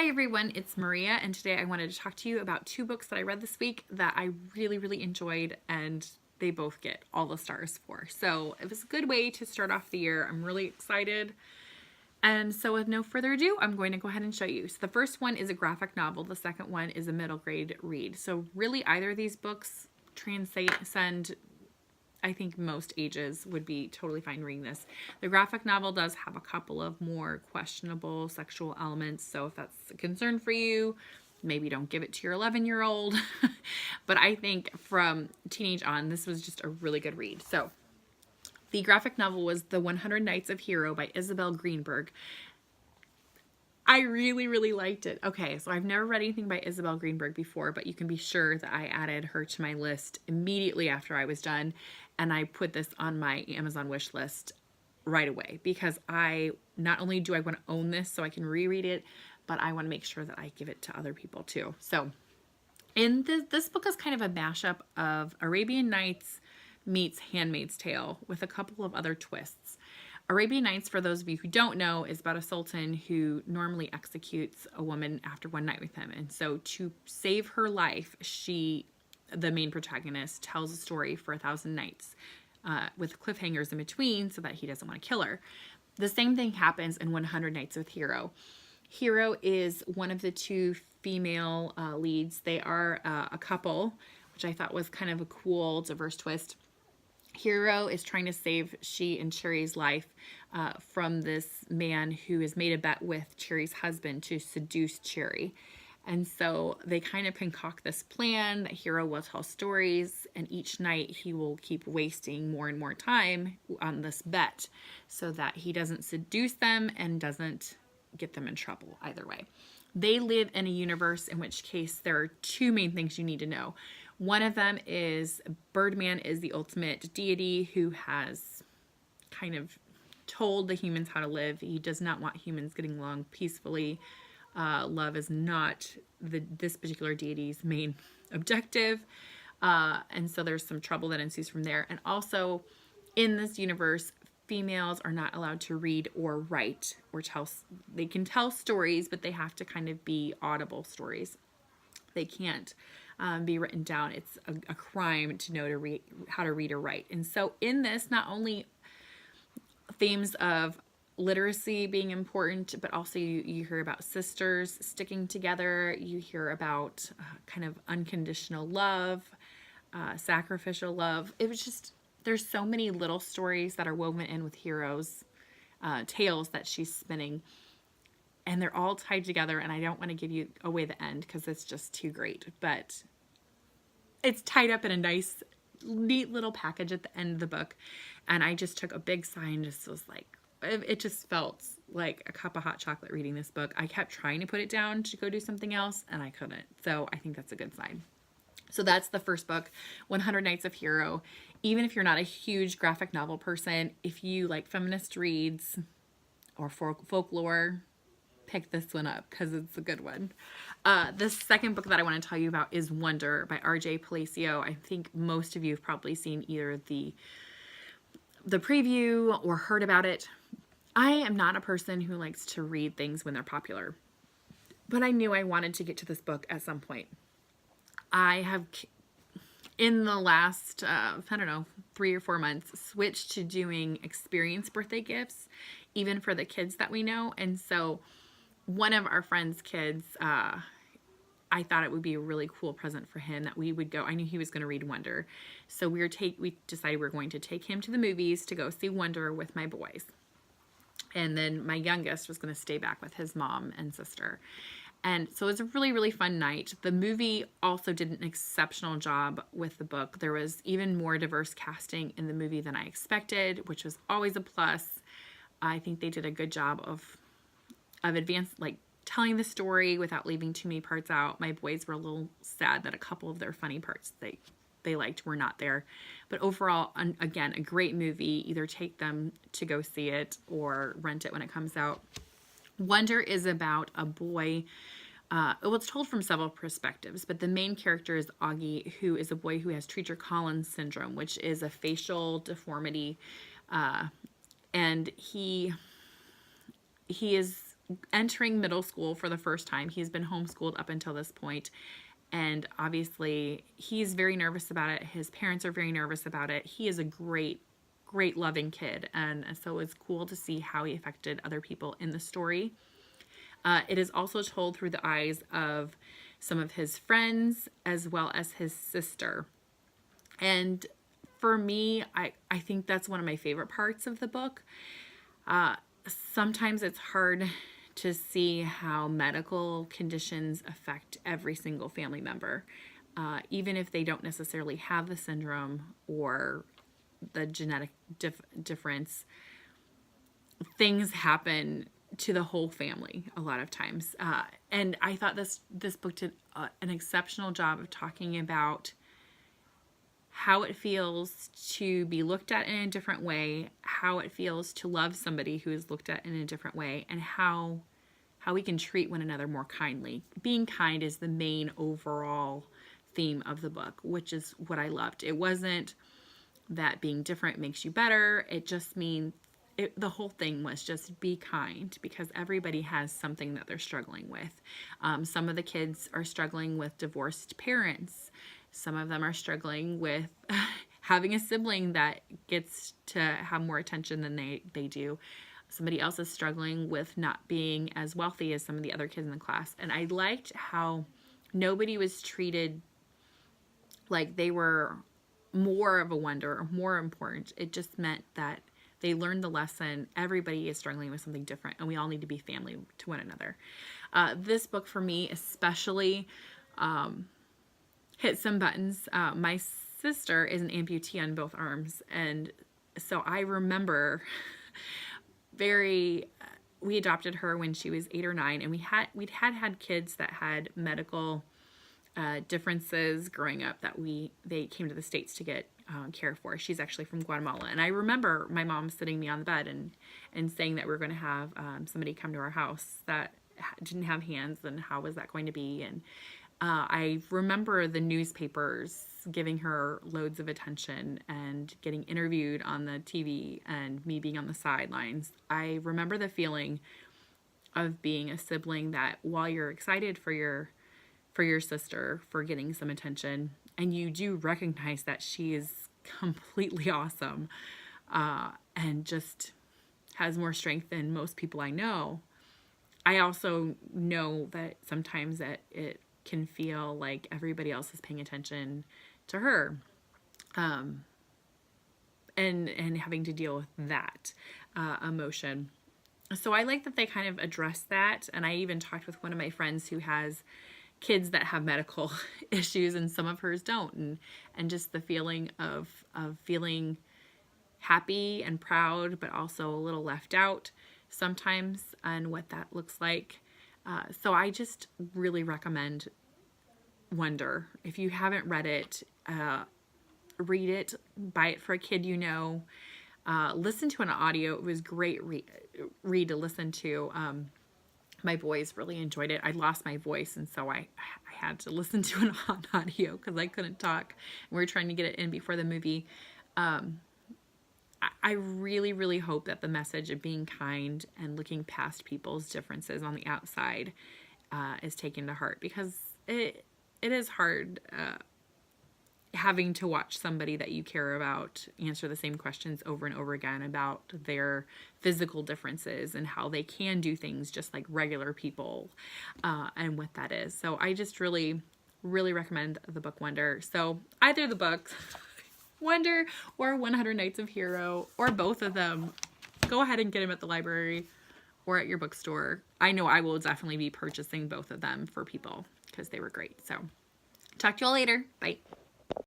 Hi everyone, it's Maria, and today I wanted to talk to you about two books that I read this week that I really enjoyed, and they both get all the stars for. So it was a good way to start off the year. I'm really excited. And so with no further ado, I'm going to go ahead and show you. So the first one is a graphic novel. The second one is a middle grade read. So really either of these books transcend, I think most ages would be totally fine reading this. The graphic novel does have a couple of more questionable sexual elements, so if that's a concern for you, maybe don't give it to your 11-year-old. But I think from teenage on, this was just a really good read. So the graphic novel was The 100 Nights of Hero by Isabel Greenberg. I really liked it. Okay, so I've never read anything by Isabel Greenberg before, but you can be sure that I added her to my list immediately after I was done, and I put this on my Amazon wish list right away because not only do I want to own this so I can reread it, but I want to make sure that I give it to other people too. So this book is kind of a mashup of Arabian Nights meets Handmaid's Tale with a couple of other twists. Arabian Nights, for those of you who don't know, is about a sultan who normally executes a woman after one night with him. And so to save her life, the main protagonist, tells a story for 1,000 nights with cliffhangers in between so that he doesn't want to kill her. The same thing happens in 100 Nights with Hero. Hero is one of the two female leads. They are a couple, which I thought was kind of a cool, diverse twist. Hero is trying to save she and Cherry's life from this man who has made a bet with Cherry's husband to seduce Cherry. And so they kind of concoct this plan that Hero will tell stories, and each night he will keep wasting more and more time on this bet so that he doesn't seduce them and doesn't get them in trouble either way. They live in a universe in which case there are two main things you need to know. One of them is Birdman is the ultimate deity who has kind of told the humans how to live. He does not want humans getting along peacefully. Love is not this particular deity's main objective. And so there's some trouble that ensues from there. And also in this universe, females are not allowed to read or write or tell. They can tell stories, but they have to kind of be audible stories. They can't be written down. It's a crime to know how to read or write. And so in this, not only themes of literacy being important, but also you hear about sisters sticking together. You hear about kind of unconditional love, sacrificial love. It was just, there's so many little stories that are woven in with Hero's tales that she's spinning. And they're all tied together, and I don't want to give you away the end because it's just too great. But it's tied up in a nice, neat little package at the end of the book. And I just took a big sigh and just was like, it just felt like a cup of hot chocolate reading this book. I kept trying to put it down to go do something else, and I couldn't. So I think that's a good sign. So that's the first book, 100 Nights of Hero. Even if you're not a huge graphic novel person, if you like feminist reads or folklore, pick this one up because it's a good one. The second book that I want to tell you about is Wonder by RJ Palacio. I think most of you have probably seen either the preview or heard about it. I am not a person who likes to read things when they're popular, but I knew I wanted to get to this book at some point. I have, in the last, 3 or 4 months, switched to doing experience birthday gifts, even for the kids that we know. And so one of our friend's kids, I thought it would be a really cool present for him that we would go. I knew he was going to read Wonder. So we decided we were going to take him to the movies to go see Wonder with my boys. And then my youngest was going to stay back with his mom and sister. And so it was a really fun night. The movie also did an exceptional job with the book. There was even more diverse casting in the movie than I expected, which was always a plus. I think they did a good job of telling the story without leaving too many parts out. My boys were a little sad that a couple of their funny parts they liked were not there. But overall, again, a great movie. Either take them to go see it or rent it when it comes out. Wonder is about a boy. It's told from several perspectives, but the main character is Augie, who is a boy who has Treacher-Collins syndrome, which is a facial deformity. And he is entering middle school for the first time. He's been homeschooled up until this point, and obviously he's very nervous about it. His parents are very nervous about it. He is a great loving kid, and so it's cool to see how he affected other people in the story. It is also told through the eyes of some of his friends as well as his sister. And for me, I think that's one of my favorite parts of the book. Sometimes it's hard to see how medical conditions affect every single family member, even if they don't necessarily have the syndrome or the genetic difference. Things happen to the whole family a lot of times. And I thought this book did an exceptional job of talking about how it feels to be looked at in a different way, how it feels to love somebody who is looked at in a different way, and how we can treat one another more kindly. Being kind is the main overall theme of the book, which is what I loved. It wasn't that being different makes you better. It just means the whole thing was just be kind, because everybody has something that they're struggling with. Some of the kids are struggling with divorced parents. Some of them are struggling with having a sibling that gets to have more attention than they do. Somebody else is struggling with not being as wealthy as some of the other kids in the class. And I liked how nobody was treated like they were more of a wonder or more important. It just meant that they learned the lesson. Everybody is struggling with something different, and we all need to be family to one another. This book for me especially hit some buttons. My sister is an amputee on both arms, and so I remember we adopted her when she was 8 or 9, and we'd had kids that had medical differences growing up that they came to the States to get care for. She's actually from Guatemala, and I remember my mom sitting me on the bed and saying that we were going to have somebody come to our house that didn't have hands, and how was that going to be. And I remember the newspapers giving her loads of attention and getting interviewed on the TV, and me being on the sidelines. I remember the feeling of being a sibling that while you're excited for your sister for getting some attention, and you do recognize that she is completely awesome and just has more strength than most people I know, I also know that sometimes that it can feel like everybody else is paying attention to her, and having to deal with that emotion. So I like that they kind of address that. And I even talked with one of my friends who has kids that have medical issues, and some of hers don't, and just the feeling of feeling happy and proud, but also a little left out sometimes, and what that looks like. So I just really recommend Wonder. If you haven't read it, read it, buy it for a kid you know. Listen to an audio. It was great read to listen to. My boys really enjoyed it. I lost my voice, and so I had to listen to it on audio because I couldn't talk. We were trying to get it in before the movie. I really, really hope that the message of being kind and looking past people's differences on the outside is taken to heart, because it is hard having to watch somebody that you care about answer the same questions over and over again about their physical differences and how they can do things just like regular people, and what that is. So I just really, really recommend the book Wonder. So either the books, Wonder or 100 Nights of Hero, or both of them, go ahead and get them at the library or at your bookstore. I know I will definitely be purchasing both of them for people because they were great. So talk to you all later. Bye.